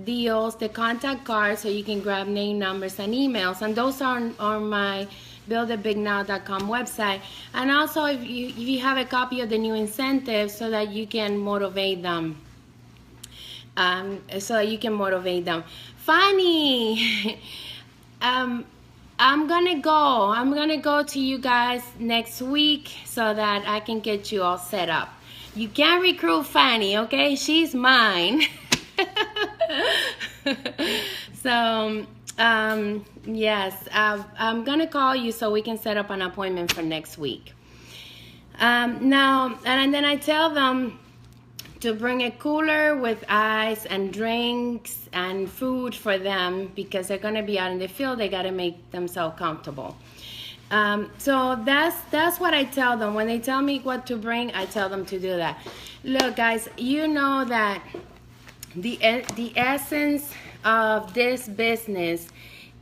deals, the contact cards, so you can grab name, numbers, and emails, and those are on my builditbignow.com website. And also, if you have a copy of the new incentives, so that you can motivate them. Funny. I'm gonna go to you guys next week so that I can get you all set up. You can't recruit Fanny, okay? She's mine. So yes, I'm gonna call you so we can set up an appointment for next week. Now, and then I tell them to bring a cooler with ice and drinks and food for them, because they're gonna be out in the field. They gotta make themselves comfortable. So that's what I tell them. When they tell me what to bring, I tell them to do that. Look, guys, you know that the essence of this business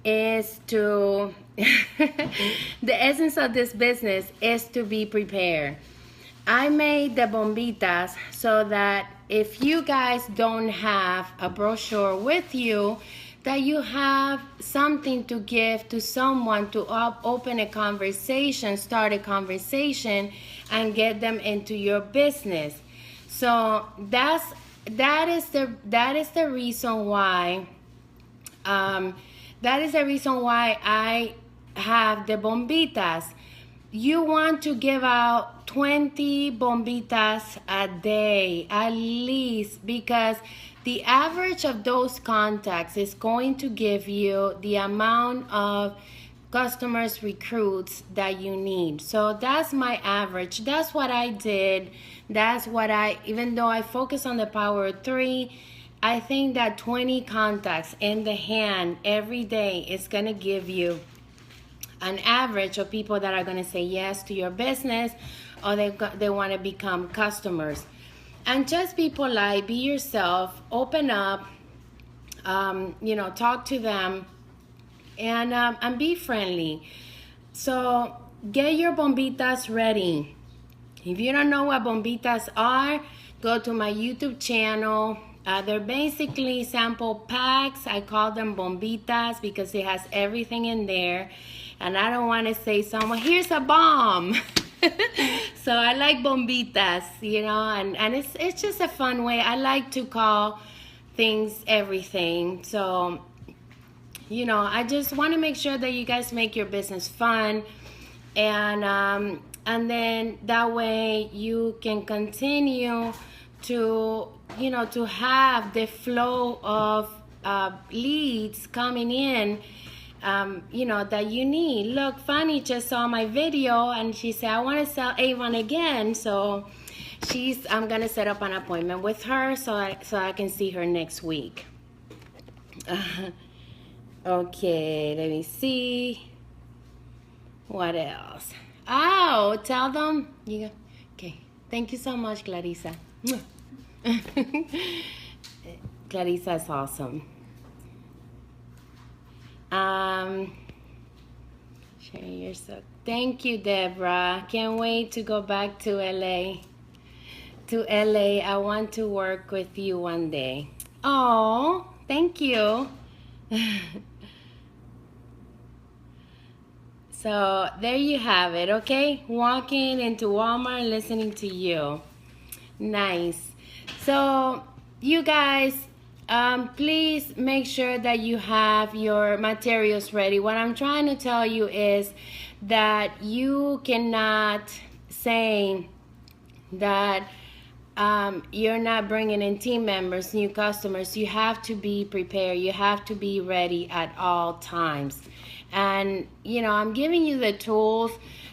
is to the essence of this business is to be prepared. I made the bombitas so that if you guys don't have a brochure with you, that you have something to give to someone to open a conversation, start a conversation, and get them into your business. So that is the reason why That is the reason why I have the bombitas. You want to give out 20 bombitas a day at least, because the average of those contacts is going to give you the amount of customers, recruits that you need. So that's my average. That's what I did. That's what even though I focus on the power of 3, I think that 20 contacts in the hand every day is going to give you an average of people that are going to say yes to your business, or they want to become customers. And just be polite, be yourself, open up, talk to them, and be friendly. So get your bombitas ready. If you don't know what bombitas are, go to my YouTube channel. They're basically sample packs. I call them bombitas because it has everything in there. And I don't want to say someone, here's a bomb. So I like bombitas, and it's just a fun way. I like to call things everything. So, I just want to make sure that you guys make your business fun. And then that way you can continue to have the flow of leads coming in, that you need. Look, Fanny just saw my video and she said, I want to sell Avon again. So I'm going to set up an appointment with her so I can see her next week. Okay, let me see. What else? Oh, tell them. Okay, thank you so much, Clarissa. Clarissa is awesome. Share yourself. Thank you, Deborah. Can't wait to go back to LA. I want to work with you one day. Oh, thank you. So there you have it, okay? Walking into Walmart, listening to you. Nice. So you guys, please make sure that you have your materials ready. What I'm trying to tell you is that you cannot say that you're not bringing in team members, new customers. You have to be prepared. You have to be ready at all times. And, I'm giving you the tools.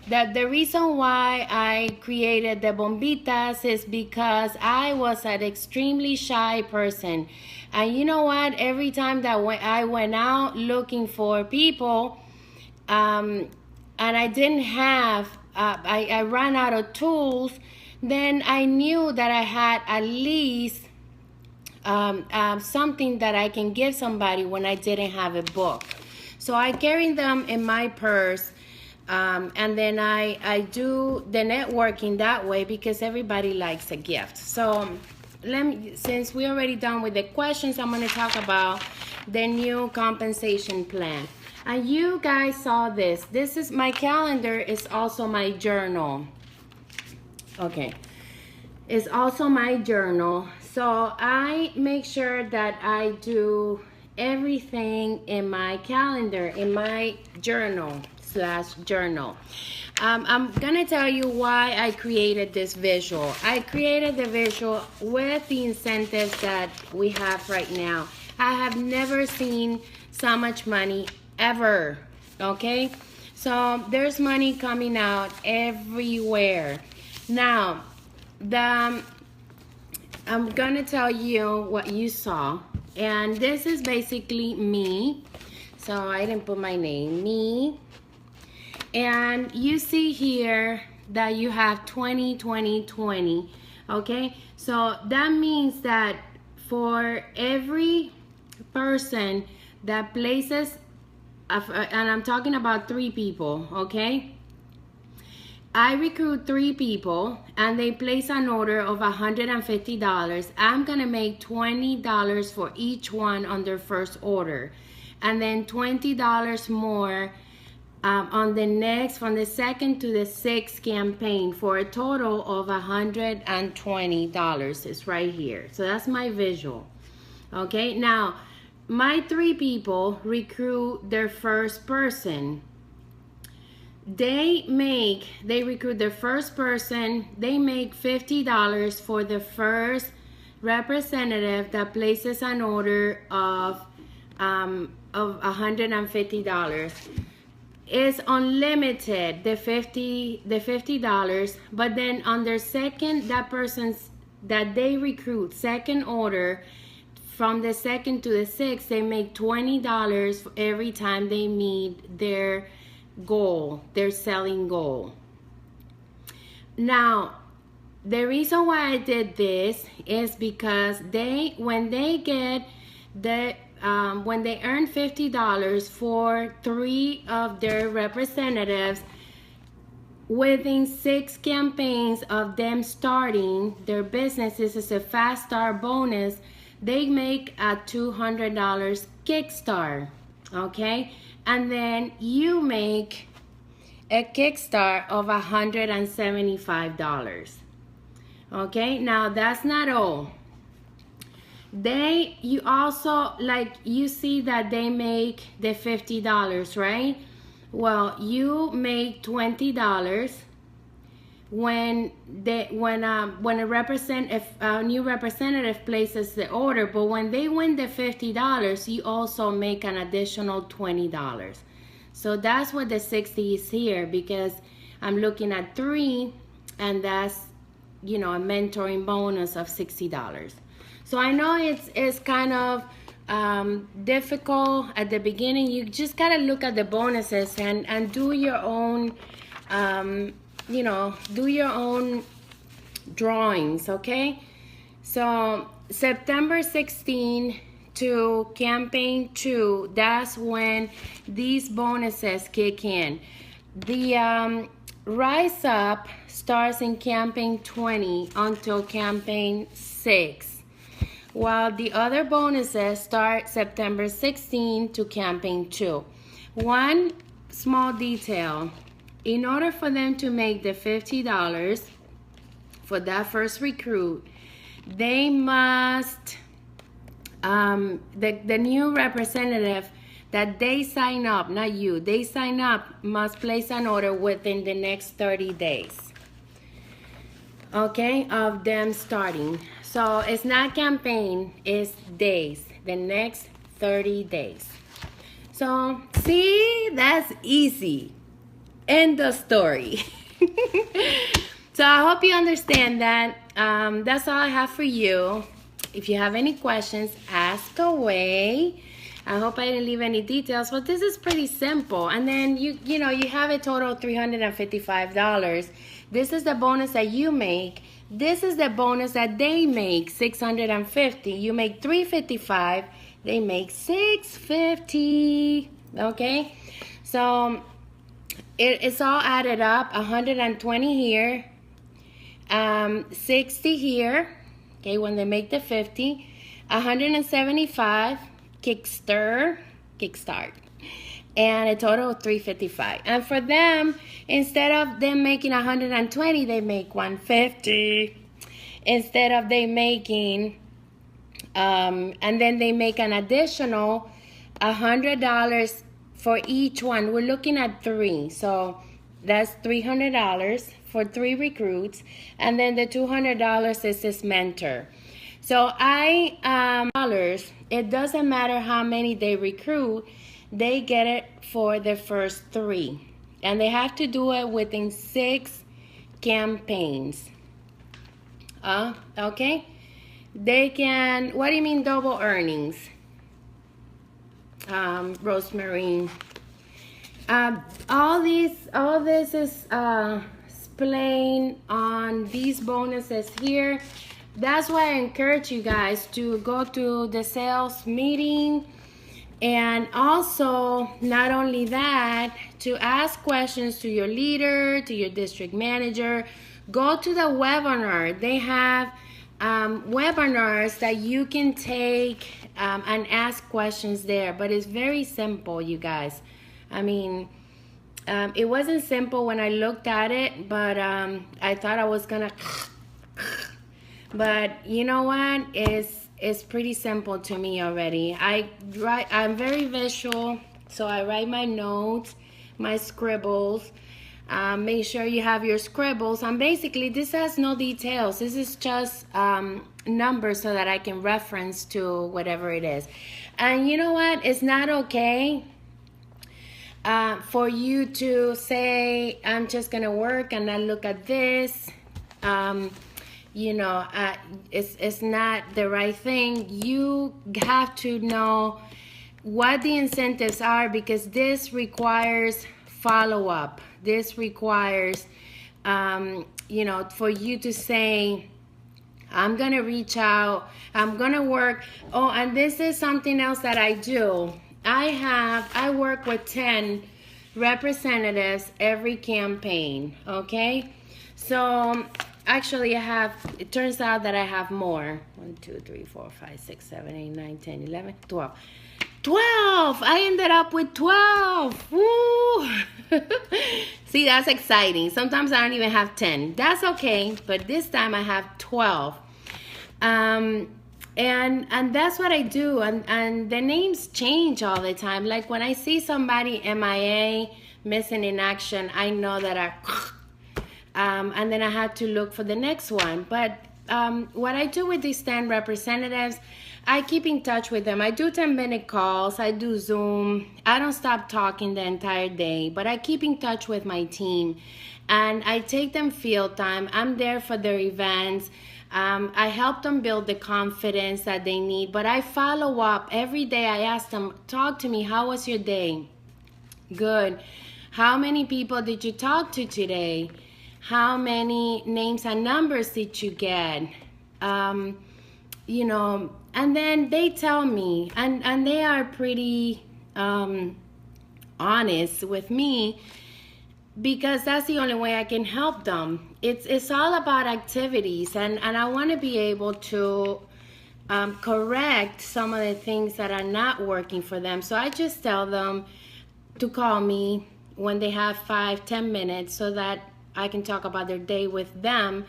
That the reason why I created the bombitas is because I was an extremely shy person. And you know what? Every time that I went out looking for people, and I didn't have, I ran out of tools, then I knew that I had at least something that I can give somebody when I didn't have a book. So I carry them in my purse. And then I do the networking that way because everybody likes a gift. So since we're already done with the questions, I'm going to talk about the new compensation plan. And you guys saw this. This is my calendar. Is also my journal. Okay. It's also my journal. So I make sure that I do everything in my calendar, in my journal. I'm gonna tell you why I created this visual. I created the visual with the incentives that we have right now. I have never seen so much money ever. Okay, so there's money coming out everywhere. Now I'm gonna tell you what you saw, and this is basically me. So I didn't put my name, me. And you see here that you have 20, 20, 20, okay? So that means that for every person that places, and I'm talking about 3 people, okay? I recruit 3 people and they place an order of $150. I'm gonna make $20 for each one on their first order. And then $20 more on the next, from the 2nd to the 6th campaign, for a total of $120. It's right here. So that's my visual. Okay, now my 3 people recruit their first person. They recruit their first person. They make $50 for the first representative that places an order of $150. It's unlimited, the $50, but then on their second, that they recruit second order, from the second to the sixth, they make $20 every time they meet their goal, their selling goal. Now, the reason why I did this is because when they earn $50 for 3 of their representatives, within 6 campaigns of them starting their businesses as a fast start bonus, they make a $200 kickstart, okay? And then you make a kickstart of $175. Okay, now that's not all. You also, like, you see that they make the $50, right? Well, you make $20 when a new representative places the order, but when they win the $50, you also make an additional $20. So that's what the 60 is here, because I'm looking at 3, and that's, you know, a mentoring bonus of $60. So I know it's kind of difficult at the beginning. You just gotta look at the bonuses and do your own do your own drawings, okay? So September 16 to campaign 2, that's when these bonuses kick in. The Rise Up starts in campaign 20 until campaign 6, while the other bonuses start September 16 to campaign 2. One small detail: in order for them to make the $50 for that first recruit, they must, the new representative that they sign up, not you, they sign up, must place an order within the next 30 days, okay, of them starting. So it's not campaign, it's days, the next 30 days. So see, that's easy. End of story. So I hope you understand that. That's all I have for you. If you have any questions, ask away. I hope I didn't leave any details, but this is pretty simple. And then you have a total of $355. This is the bonus that you make. This is the bonus that they make, $650. You make $355. They make $650. Okay, so it's all added up. 120 here, 60 here. Okay, when they make the 50, 175 kickstart, and a total of 355. And for them, instead of them making 120, they make 150. Instead of they making, and then they make an additional $100 for each one. We're looking at 3, so that's $300 for 3 recruits, and then the $200 is this mentor. So it doesn't matter how many they recruit, they get it for the first 3, and they have to do it within 6 campaigns. Okay, they can. What do you mean double earnings, Rosemary? All this is explained on these bonuses here. That's why I encourage you guys to go to the sales meeting, and also not only that, to ask questions to your leader, to your district manager. Go to the webinar. They have webinars that you can take and ask questions there, but it's very simple, you guys. I mean, it wasn't simple when I looked at it, but I thought I was gonna but you know what, is pretty simple to me already. I'm very visual, so I write my notes, my scribbles. Make sure you have your scribbles, and basically this has no details. This is just numbers so that I can reference to whatever it is. And you know what? It's not okay for you to say, I'm just gonna work and I look at this. It's not the right thing. You have to know what the incentives are, because this requires follow-up. This requires for you to say, I'm gonna reach out, I'm gonna work. Oh, and this is something else that I do. I work with 10 representatives every campaign, okay? So actually it turns out that I have more. 1, 2, 3, 4, 5, 6, 7, 8, 9, 10, 11, 12. 12! I ended up with 12! Woo! See, that's exciting. Sometimes I don't even have 10. That's okay, but this time I have 12. And that's what I do. And the names change all the time. Like when I see somebody MIA, missing in action, I know that and then I have to look for the next one. But what I do with these 10 representatives, I keep in touch with them. I do 10-minute calls. I do Zoom. I don't stop talking the entire day, but I keep in touch with my team. And I take them field time. I'm there for their events. I help them build the confidence that they need. But I follow up every day. I ask them, talk to me. How was your day? Good. How many people did you talk to today? How many names and numbers did you get? And then they tell me, and they are pretty honest with me, because that's the only way I can help them. It's all about activities, and I want to be able to correct some of the things that are not working for them. So I just tell them to call me when they have 5-10 minutes so that I can talk about their day with them,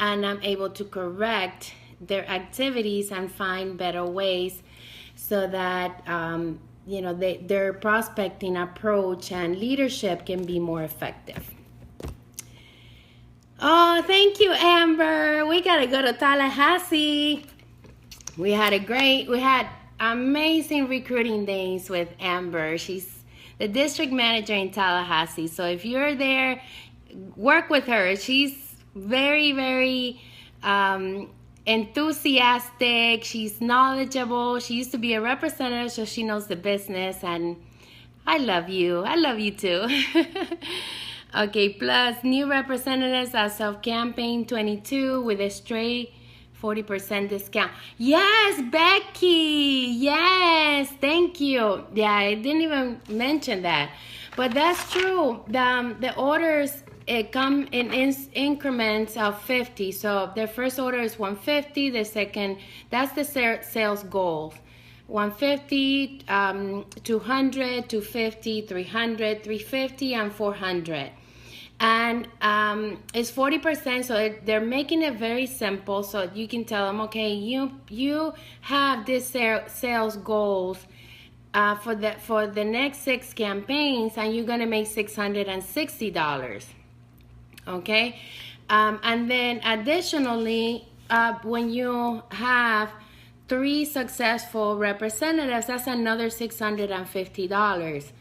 and I'm able to correct their activities and find better ways so that their prospecting approach and leadership can be more effective. Oh, thank you, Amber. We gotta go to Tallahassee. We had amazing recruiting days with Amber. She's the district manager in Tallahassee. So if you're there, work with her. She's very, very enthusiastic. She's knowledgeable. She used to be a representative, so she knows the business. And I love you. I love you too. Okay, plus new representatives as of campaign 22 with a straight 40% discount. Yes, Becky. Yes, thank you. Yeah, I didn't even mention that, but that's true. The orders, it come in increments of 50. So the first order is 150. The second, that's the sales goal. 150, 200, 250, 300, 350, and 400. And it's 40%, so they're making it very simple. So you can tell them, okay, you have this sales goals for the next 6 campaigns, and you're gonna make $660. Okay, and then additionally, when you have 3 successful representatives, that's another $650.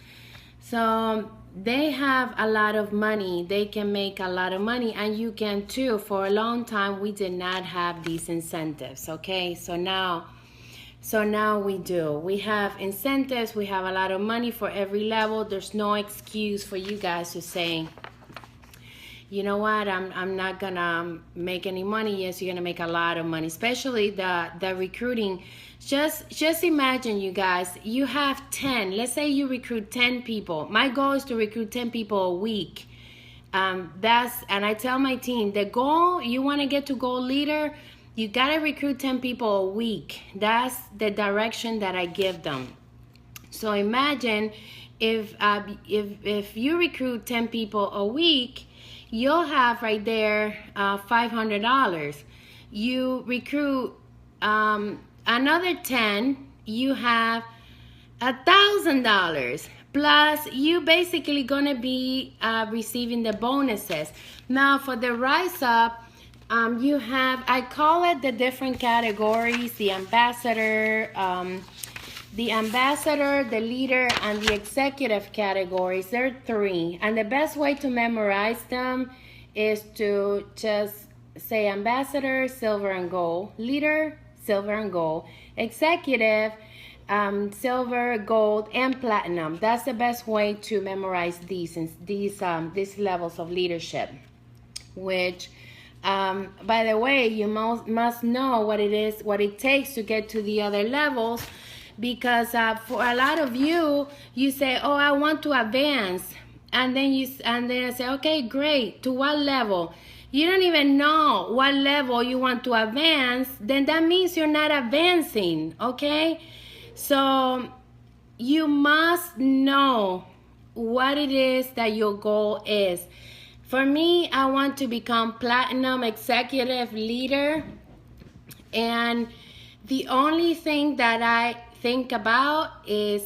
So they have a lot of money. They can make a lot of money, and you can too. For a long time, we did not have these incentives. Okay, so now we do. We have incentives. We have a lot of money for every level. There's no excuse for you guys to say, you know what, I'm not gonna make any money. Yes, you're gonna make a lot of money, especially the recruiting. Just imagine, you guys, you have 10. Let's say you recruit 10 people. My goal is to recruit 10 people a week. And I tell my team, the goal, you want to get to goal leader, you gotta recruit 10 people a week. That's the direction that I give them. So imagine if you recruit 10 people a week, you'll have right there $500. You recruit another 10, you have $1,000. Plus, you basically gonna be receiving the bonuses. Now, for the Rise Up, you have, I call it the different categories, the ambassador, the leader, and the executive categories. There are 3. And the best way to memorize them is to just say ambassador, silver and gold, leader, silver and gold, executive, silver, gold, and platinum. That's the best way to memorize these levels of leadership. Which, by the way, you must know what it takes to get to the other levels, because for a lot of you say, "Oh, I want to advance," and then I say, "Okay, great. To what level?" You don't even know what level you want to advance. Then that means you're not advancing. Okay. So you must know what it is that your goal is. For me, I want to become platinum executive leader. And the only thing that I think about is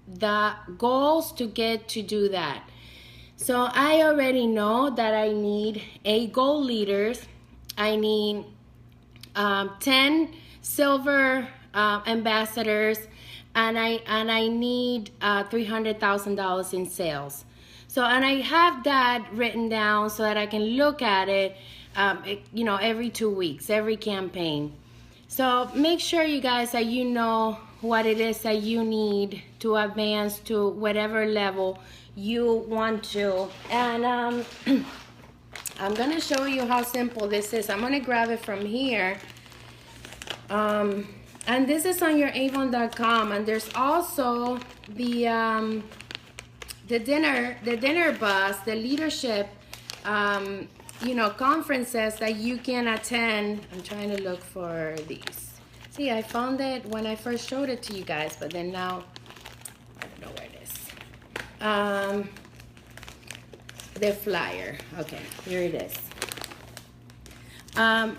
the goals to get to do that. So I already know that I need 8 gold leaders. I need 10 silver ambassadors, and I need $300,000 in sales. So, and I have that written down so that I can look at it, every 2 weeks, every campaign. So make sure, you guys, that you know what it is that you need to advance to whatever level you want to. And I'm gonna show you how simple this is. I'm gonna grab it from here. And this is on your Avon.com, and there's also the dinner bus, the leadership conferences that you can attend. I'm trying to look for these. See, I found it when I first showed it to you guys, but then now I don't know where it is. The flyer. Okay, here it is.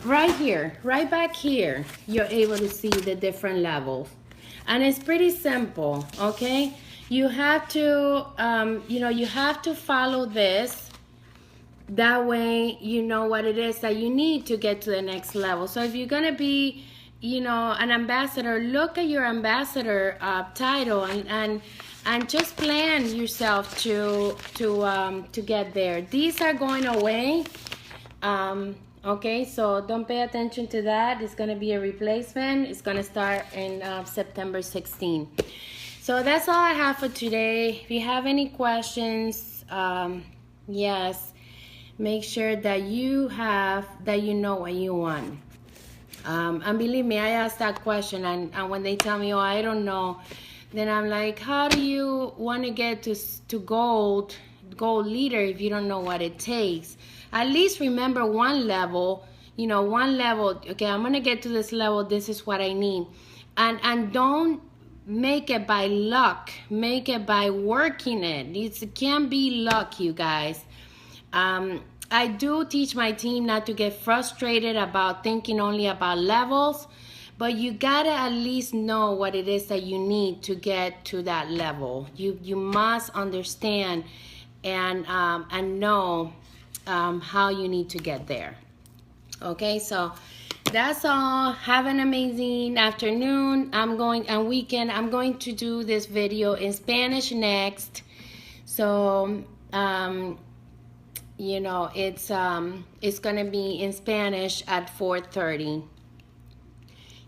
Right here, right back here, you're able to see the different levels. And it's pretty simple, okay? You have to, you have to follow this. That way, you know what it is that you need to get to the next level. So if you're gonna be, an ambassador, look at your ambassador title and just plan yourself to get there. These are going away. Okay, so don't pay attention to that. It's gonna be a replacement. It's gonna start in September 16. So that's all I have for today. If you have any questions, yes, make sure that you know what you want. And believe me, I asked that question, and when they tell me, "Oh, I don't know," then I'm like, "How do you want to get to gold leader if you don't know what it takes?" At least remember one level. Okay, I'm gonna get to this level. This is what I need, and don't make it by luck. Make it by working it. It can't be luck, you guys. I do teach my team not to get frustrated about thinking only about levels, but you gotta at least know what it is that you need to get to that level. You must understand and know how you need to get there. Okay, so that's all. Have an amazing afternoon. Weekend. I'm going to do this video in Spanish next. So it's gonna be in Spanish at 4:30.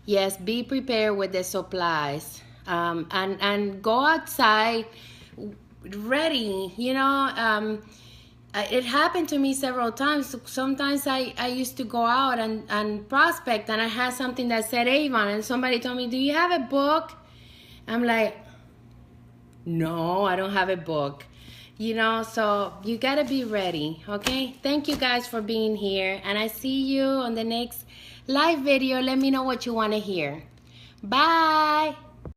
Yes, be prepared with the supplies, and go outside ready. It happened to me several times. Sometimes I used to go out and prospect, and I had something that said Avon, and somebody told me, "Do you have a book?" I'm like, "No, I don't have a book." So you gotta be ready, okay? Thank you guys for being here, and I see you on the next live video. Let me know what you want to hear. Bye.